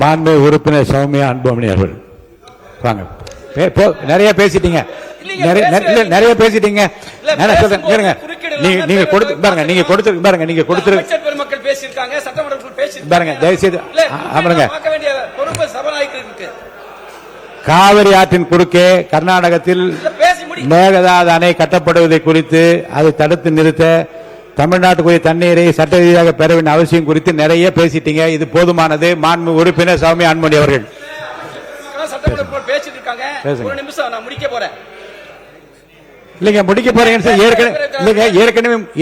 மாண்பு உறுப்பினர் சௌமியா அன்புமணி அவர்கள் வாங்க. நிறைய பேசிட்டீங்க, நிறைய பேசிட்டீங்க. நீங்க கொடுத்து பாருங்க, நீங்க கொடுத்து பாருங்க, நீங்க கொடுத்து பெருமக்கள் பேசியிருக்காங்க, சட்டமன்றத்தில் பேசி பாருங்க. தயவுசெய்து அமருங்க. பார்க்க வேண்டிய பொறுப்பு சபாநாயகருக்கு. காவிரி ஆற்றின் குறுக்கே கர்நாடகத்தில் மேகதாது அணை கட்டப்படுவதை குறித்து அதை தடுத்து நிறுத்த தமிழ்நாட்டுக்குரிய தண்ணீரை சட்ட ரீதியாக பெற வேண்டிய அவசியம் குறித்து நிறைய பேசிட்டீங்க. இது போதுமானது. மாண்பு உறுப்பினர் சௌமியா அன்புமணி அவர்கள் பேசிட்டு இருக்காங்க. ஒரு நிமிஷம், நான் முடிக்க போறேன். இல்லைங்க, முடிக்க போறீங்க.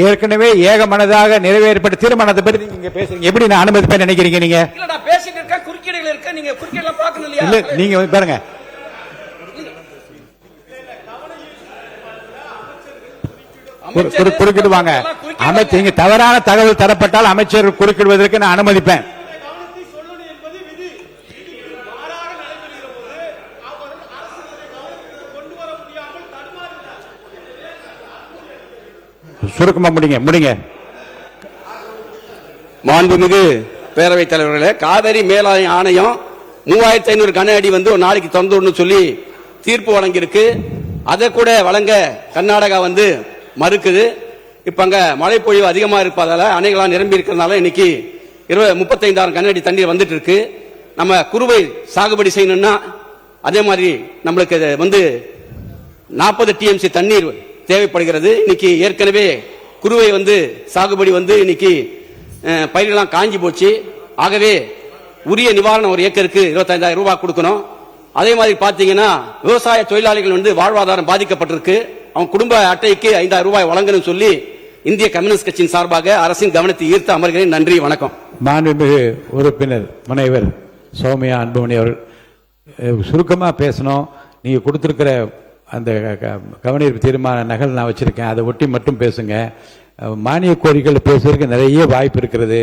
ஏற்கனவே ஏக மனதாக நிறைவேற்றப்பட்ட தீர்மானத்தை பற்றி நீங்க பேசுறீங்க. எப்படி நான் அனுமதிப்பேன் நினைக்கிறீங்க நீங்க? இல்ல, நான் பேசிட்டு இருக்கேன், குறுக்கீடுகள் இருக்கு, நீங்க குறுக்கீடுலாம் பார்க்கணும் இல்லையா? இல்ல, நீங்க பாருங்க. குறுக்கிடுவாங்க. அமைச்சர் தவறான தகவல் தரப்பட்டால் அமைச்சர் குறுக்கிடுவதற்கு நான் அனுமதிப்பேன். சுருக்கமா முடிங்க. மாண்புமிகு பேரவைத் தலைவர்களே, காவிரி மேலாண்மை ஆணையம் 3500 கன அடி ஒரு நாளைக்கு திறந்து சொல்லி தீர்ப்பு வழங்கியிருக்கு. அதை கூட வழங்க கர்நாடகா மறுக்குது. இப்ப அங்க மழை பொழிவு அதிகமா இருப்பதால அணைகளா நிரம்பி இருக்கிறதுனால இன்னைக்கு 35,000 கன அடி தண்ணீர் வந்துட்டு இருக்கு. நம்ம குறுவை சாகுபடி செய்யணும்னா அதே மாதிரி நம்மளுக்கு 40 TMC தண்ணீர் தேவைப்படுகிறது. இன்னைக்கு ஏற்கனவே குறுவை சாகுபடி இன்னைக்கு பயிர்கள்லாம் காஞ்சி போச்சு. ஆகவே உரிய நிவாரணம் ஒரு ஏக்கருக்கு 25,000 ரூபாய் கொடுக்கணும். அதே மாதிரி பாத்தீங்கன்னா விவசாய தொழிலாளிகள் வாழ்வாதாரம் பாதிக்கப்பட்டிருக்கு. அவங்க குடும்ப அட்டைக்கு 5,000 ரூபாய் வழங்கணும் சொல்லி இந்திய கம்யூனிஸ்ட் கட்சியின் சார்பாக அரசின் கவனத்தை ஈர்த்து அமர்கிறேன். நன்றி, வணக்கம். மாண்புமிகு உறுப்பினர் முனைவர் சௌமியா அன்புமணி அவர்கள் சுருக்கமா பேசணும். நீங்க கொடுத்திருக்கிற அந்த கவனீர்ப்பு தீர்மான நகல் நான் வச்சிருக்கேன், அதை ஒட்டி மட்டும் பேசுங்க. மானிய கோரிக்கைகள் பேசுறதுக்கு நிறைய வாய்ப்பு இருக்கிறது.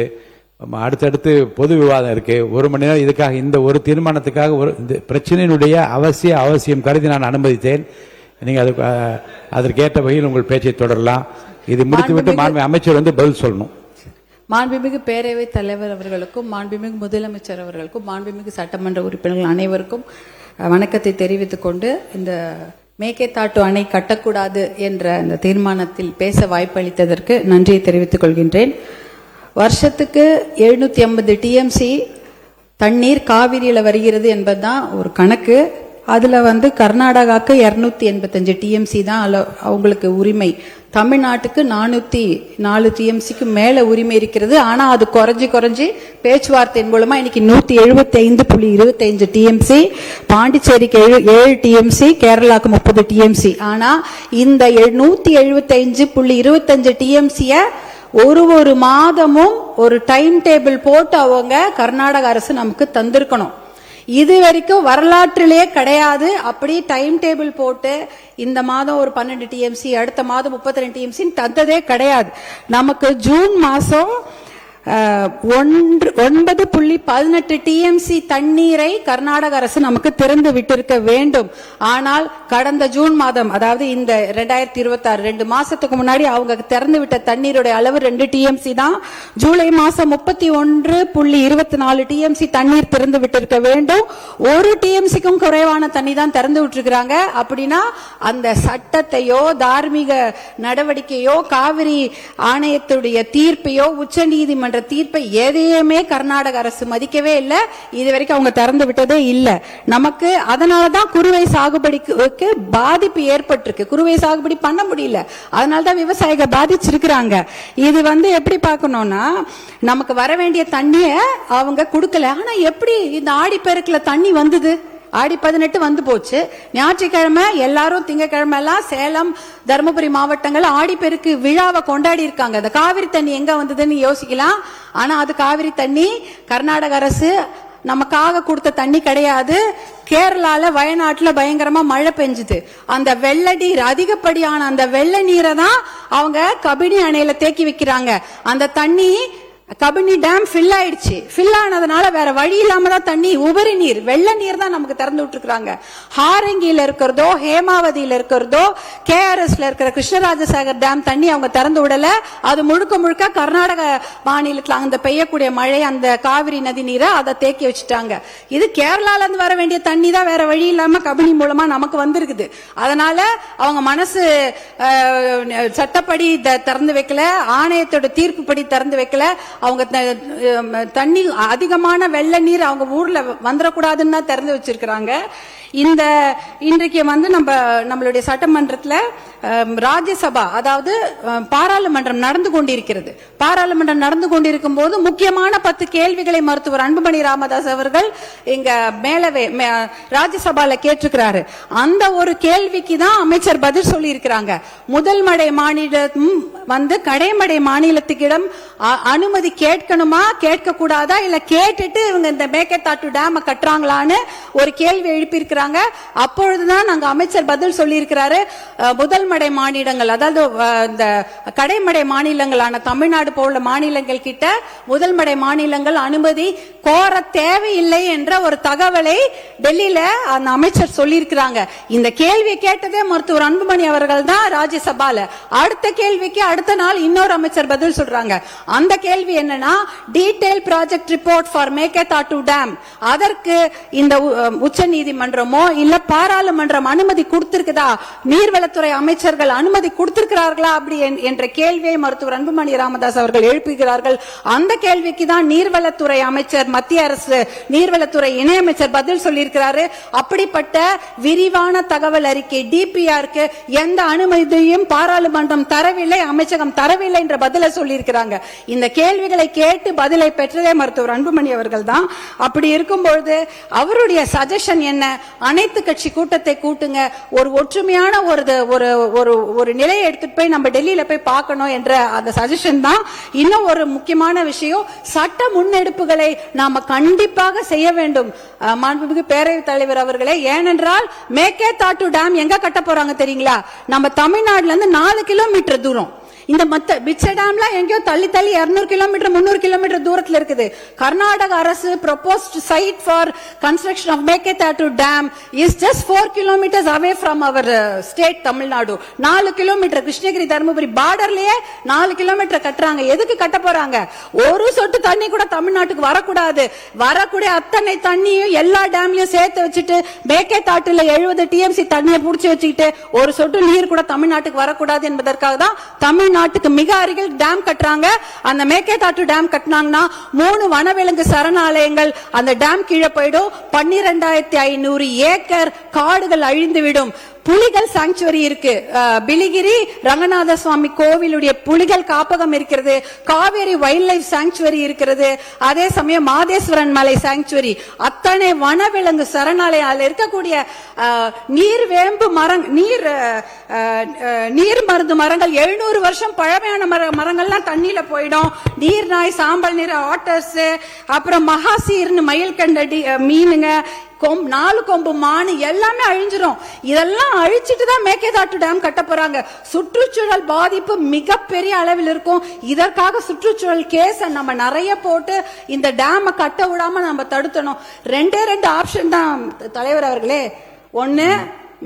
அடுத்தடுத்து பொது விவாதம் இருக்கு. 1 மணி நேரம் இதுக்காக, இந்த ஒரு தீர்மானத்துக்காக இந்த பிரச்சனையினுடைய அவசியம் கருதி நான் அனுமதித்தேன். நீங்க அதற்கேற்ற வகையில் உங்கள் பேச்சை தொடரலாம். இது முடித்துவிட்டு மாண்பு அமைச்சர் பதில் சொல்லணும். மாண்புமிகு பேரவைத் தலைவர் அவர்களுக்கும், மாண்புமிகு முதலமைச்சர் அவர்களுக்கும், மாண்புமிகு சட்டமன்ற உறுப்பினர்கள் அனைவருக்கும் வணக்கத்தை தெரிவித்துக் கொண்டு, இந்த மேகேதாட்டு அணை கட்டக்கூடாது என்ற அந்த தீர்மானத்தில் பேச வாய்ப்பளித்ததற்கு நன்றியை தெரிவித்துக் கொள்கின்றேன். வருஷத்துக்கு 750 TMC தண்ணீர் காவிரியில் வருகிறது என்பதுதான் ஒரு கணக்கு. அதுல கர்நாடகாவுக்கு 285 TMC தான் அவங்களுக்கு உரிமை. தமிழ்நாட்டுக்கு 404 TMCக்கு மேல உரிமை இருக்கிறது. ஆனா அது குறைஞ்சி பேச்சுவார்த்தையின் மூலமா இன்னைக்கு 175.25 TMC, பாண்டிச்சேரிக்கு 7 TMC, கேரளாக்கு 30 TMC. ஆனா இந்த 175.25 TMC ஒரு மாதமும் ஒரு டைம் டேபிள் போட்டு அவங்க கர்நாடக அரசு நமக்கு தந்திருக்கணும். இது வரைக்கும் வரலாற்றிலே கிடையாது. அப்படி டைம் டேபிள் போட்டு இந்த மாதம் ஒரு 12 TMC, அடுத்த மாதம் 32 TMC தந்ததே கிடையாது. நமக்கு ஜூன் மாசம் 9.18 TMC தண்ணீரை கர்நாடக அரசு நமக்கு திறந்து விட்டிருக்க வேண்டும். ஆனால் கடந்த ஜூன் மாதம், அதாவது இந்த 2026 2 மாசத்துக்கு முன்னாடி அவங்க திறந்து விட்ட தண்ணீருடைய அளவு 2 TMC தான். ஜூலை மாசம் 31.24 TMC தண்ணீர் திறந்து விட்டிருக்க வேண்டும். 1 TMCக்கும் குறைவான தண்ணி தான் திறந்து விட்டுருக்காங்க. அப்படின்னா அந்த சட்டத்தையோ தார்மீக நடவடிக்கையோ காவிரி ஆணையத்துடைய தீர்ப்பையோ உச்ச நீதிமன்ற தீர்ப்பை எதையுமே கர்நாடக அரசு மதிக்கவே இல்லை. இதுவரைக்கும் அவங்க திறந்து விட்டதே இல்லை. நமக்கு அதனாலதான் குறுவை சாகுபடிக்கு பாதிப்பு ஏற்பட்டிருக்கு. குறுவை சாகுபடி பண்ண முடியல, அதனாலதான் விவசாயிகள் பாதிச்சிருக்கிறாங்க. இது எப்படி பார்க்கணும்னா, நமக்கு வர வேண்டிய தண்ணிய அவங்க கொடுக்கல. ஆனா எப்படி இந்த ஆடிப்பெருக்குல தண்ணி வந்தது? ஆடி 18 வந்து போச்சு. ஞாயிற்றுக்கிழமை எல்லாரும், திங்கக்கிழமை எல்லாம் சேலம், தருமபுரி மாவட்டங்கள் ஆடிப்பெருக்கு விழாவை கொண்டாடி இருக்காங்க. இந்த காவிரி தண்ணி எங்க வந்ததுன்னு யோசிக்கலாம். ஆனா அது காவிரி தண்ணி கர்நாடக அரசு நமக்காக கொடுத்த தண்ணி கிடையாது. கேரளால வயநாட்டுல பயங்கரமா மழை பெஞ்சுது. அந்த வெள்ள நீர், அதிகப்படியான அந்த வெள்ள நீரை தான் அவங்க கபினி அணையில தேக்கி வைக்கிறாங்க. அந்த தண்ணி கபினி டேம் ஃபில் ஆயிடுச்சு. ஃபில் ஆனதுனால வேற வழி இல்லாம தான் தண்ணி, உபரி நீர், வெள்ள நீர் தான் நமக்கு திறந்து விட்டுருக்காங்க. ஹாரங்கியில இருக்கிறதோ, ஹேமாவதியில இருக்கிறதோ, கேஆர்எஸ்ல இருக்கிற கிருஷ்ணராஜசாகர் டேம் தண்ணி அவங்க திறந்து விடல. அது முழுக்க முழுக்க கர்நாடக மாநிலத்தில் அந்த பெய்யக்கூடிய மழை, அந்த காவிரி நதி நீரை அதை தேக்கி வச்சுட்டாங்க. இது கேரளால இருந்து வர வேண்டிய தண்ணி தான் வேற வழி இல்லாம கபினி மூலமா நமக்கு வந்திருக்குது. அதனால அவங்க மனசு சட்டப்படி திறந்து வைக்கல, ஆணையத்தோட தீர்ப்புப்படி திறந்து வைக்கல. அவங்க தண்ணி அதிகமான வெள்ள நீர் அவங்க ஊர்ல வந்துடக்கூடாதுன்னு தான் திறந்து வச்சிருக்கிறாங்க. இன்றைக்கு நம்மளுடைய சட்டமன்றத்தில் ராஜ்யசபா, அதாவது பாராளுமன்றம் நடந்து கொண்டிருக்கிறது. பாராளுமன்றம் நடந்து கொண்டிருக்கும் போது முக்கியமான 10 கேள்விகளை மருத்துவர் அன்புமணி ராமதாஸ் அவர்கள் இங்க மேலவே ராஜ்யசபால கேட்டிருக்கிறாரு. அந்த ஒரு கேள்விக்கு தான் அமைச்சர் பதில் சொல்லி இருக்கிறாங்க. முதல் மடை மாநிலம் கடைமடை மாநிலத்துக்கிடம் அனுமதி கேட்கணுமா, கேட்க கூடாதா, இல்ல கேட்டுட்டு இவங்க இந்த மேகதாட்டு டேம் கட்டுறாங்களான்னு ஒரு கேள்வி எழுப்பியிருக்கிறாங்க. அப்பொழுதுதான் நாங்க அமைச்சர் பதில் சொல்லி இருக்கிறாரு. முதல் மடை மாநிலங்கள், அதாவது இந்த கடைமடை மாநிலங்களான தமிழ்நாடு போல மாநிலங்கள் கிட்ட முதல் மடை மாநிலங்கள் அனுமதி கோர தேவையில்லை என்ற ஒரு தகவலை டெல்லியில அந்த அமைச்சர் சொல்லி இருக்கிறாங்க. இந்த கேள்வியை கேட்டதே மருத்துவர் அன்புமணி அவர்கள் தான் ராஜ்யசபால. அடுத்த கேள்விக்கு அடுத்த நாள் இன்னொரு அமைச்சர் பதில் சொல்றாங்க. அந்த கேள்வி என்னன்னா, detail project report for Mekedatu dam, அதற்கு இந்த உச்ச நீதிமன்றமோ இல்ல பாராளுமன்றம் அனுமதி கொடுத்திருக்குதா, நீர்வளத்துறை அமைச்சர்கள் அனுமதி கொடுத்திருக்கிறார்களா அப்படி என்ற கேள்வியை மருத்துவர் அன்புமணி ராமதாஸ் அவர்கள் எழுப்புகிறார்கள். அந்த கேள்விக்கு தான் நீர்வளத்துறை அமைச்சர், மத்திய அரசு நீர்வளத்துறை இணையமைச்சர் பதில் சொல்லியிருக்கிறாரு. அப்படிப்பட்ட விரிவான தகவல் அறிக்கை டிபிஆருக்கு எந்த அனுமதியும் பாராளுமன்றம் தரவில்லை, அமைச்சகம் தரவில்லை என்ற பதிலை சொல்லியிருக்கிறாங்க. இந்த கேள்விகளை கேட்டு பதிலை பெற்றதே மருத்துவர் அன்புமணி அவர்கள் தான். அப்படி இருக்கும்பொழுது அவருடைய சஜஷன் என்ன, அனைத்து கட்சி கூட்டத்தை கூட்டுங்க, ஒரு ஒற்றுமையான ஒரு நிலையை எடுத்துட்டு போய் நம்ம டெல்லியில போய் பார்க்கணும் என்ற அந்த சஜஷன் தான். இன்னும் ஒரு முக்கியமான விஷயம், சட்ட முன்னெடுப்புகளை நாம கண்டிப்பாக செய்ய வேண்டும் மாண்புமிகு பேரவைத் தலைவர் அவர்களே. ஏனென்றால் மேகதாட்டு டேம் எங்க கட்ட போறாங்க தெரியுங்களா? நம்ம தமிழ்நாடுல இருந்து 4 கிலோமீட்டர் தூரம். இந்த மிச்ச டேம்லாம் எங்கேயோ தள்ளி 200 கிலோமீட்டர் 300 கிலோமீட்டர் தூரத்தில் இருக்குது. கர்நாடக அரசு proposed site for construction of Meketatu dam is just 4 kilometers away from our state தமிழ்நாடு. 4 கிலோமீட்டர் கிருஷ்ணகிரி தர்மபுரி பார்டர்லயே 4 கிலோமீட்டர் கட்டுறாங்க. எதுக்கு கட்ட போறாங்க? ஒரு சொட்டு தண்ணி கூட தமிழ்நாட்டுக்கு வரக்கூடாது. வரக்கூடிய அத்தனை தண்ணியும் எல்லா டேம்லயும் சேர்த்து வச்சுட்டு மேகதாட்டுல 70 TMC தண்ணியை புடிச்சு வச்சுக்கிட்டு ஒரு சொட்டு நீர் கூட தமிழ்நாட்டுக்கு வரக்கூடாது என்பதற்காக தான் தமிழ்நாட்டுக்கு மிக அருகில் டேம் கட்டுறாங்க. அந்த மேகதாட்டு டேம் கட்டினாங்கன்னா 3 வனவிலங்கு சரணாலயங்கள் அந்த டேம் கீழே போயிடும். 12,500 ஏக்கர் காடுகள் அழிந்துவிடும். புலிகள் சாங்சுவரி இருக்கு, பிலிகிரி ரங்கநாத சுவாமி கோவிலுடைய புலிகள் காப்பகம் இருக்கிறது, காவேரி வைல்ட் லைஃப் சாங்சுவரி இருக்கிறது, அதே சமயம் மாதேஸ்வரன் மலை சாங்சுவரி, அத்தனை வனவிலங்கு சரணாலயம் இருக்கக்கூடிய நீர் வேம்பு நீர் மருந்து மரங்கள் 700 வருஷம் பழமையான மரங்கள்லாம் தண்ணியில போயிடும். நீர் நாய், சாம்பல் நீர் ஆட்டர்ஸ், அப்புறம் மகாசீர்னு மயில் கண்டடி மீனுங்க, 4 கொம்பு மானு எல்லாமே அழிஞ்சிரும். இதெல்லாம் அழிச்சிட்டு தான் மேகதாட்டு டேம் கட்ட போறாங்க. சுற்றுச்சூழல் பாதிப்பு மிகப்பெரிய அளவில் இருக்கும். இதற்காக சுற்றுச்சூழல் கேஸ் நம்ம நிறைய போட்டு இந்த டேம் கட்ட விடாம நம்ம தடுத்தணும். 2 ஆப்ஷன் தான் தலைவர் அவர்களே. ஒன்னு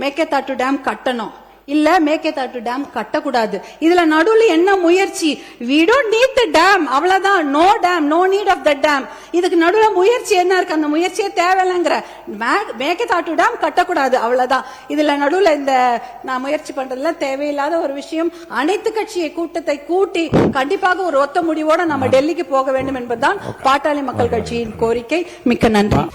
மேகதாட்டு டேம் கட்டணும், இல்ல மேகதாட்டு டேம் கட்டக்கூடாது. இதுல நடுவுல என்ன முயற்சி? we don't need the dam, அவ்வளவுதான். no dam, no need of the dam. இதுக்கு நடுவுல முயற்சி என்ன இருக்கு? அந்த முயற்சியே தேவையில்லைங்கிற. மேகதாட்டு டேம் கட்டக்கூடாது, அவ்வளவுதான். இதுல நடுவுல இந்த நான் முயற்சி பண்றதுல தேவையில்லாத ஒரு விஷயம். அனைத்து கட்சியை கூட்டத்தை கூட்டி கண்டிப்பாக ஒரு ஒத்த முடிவோட நம்ம டெல்லிக்கு போக வேண்டும் என்பதுதான் பாட்டாளி மக்கள் கட்சியின் கோரிக்கை. மிக்க நன்றி.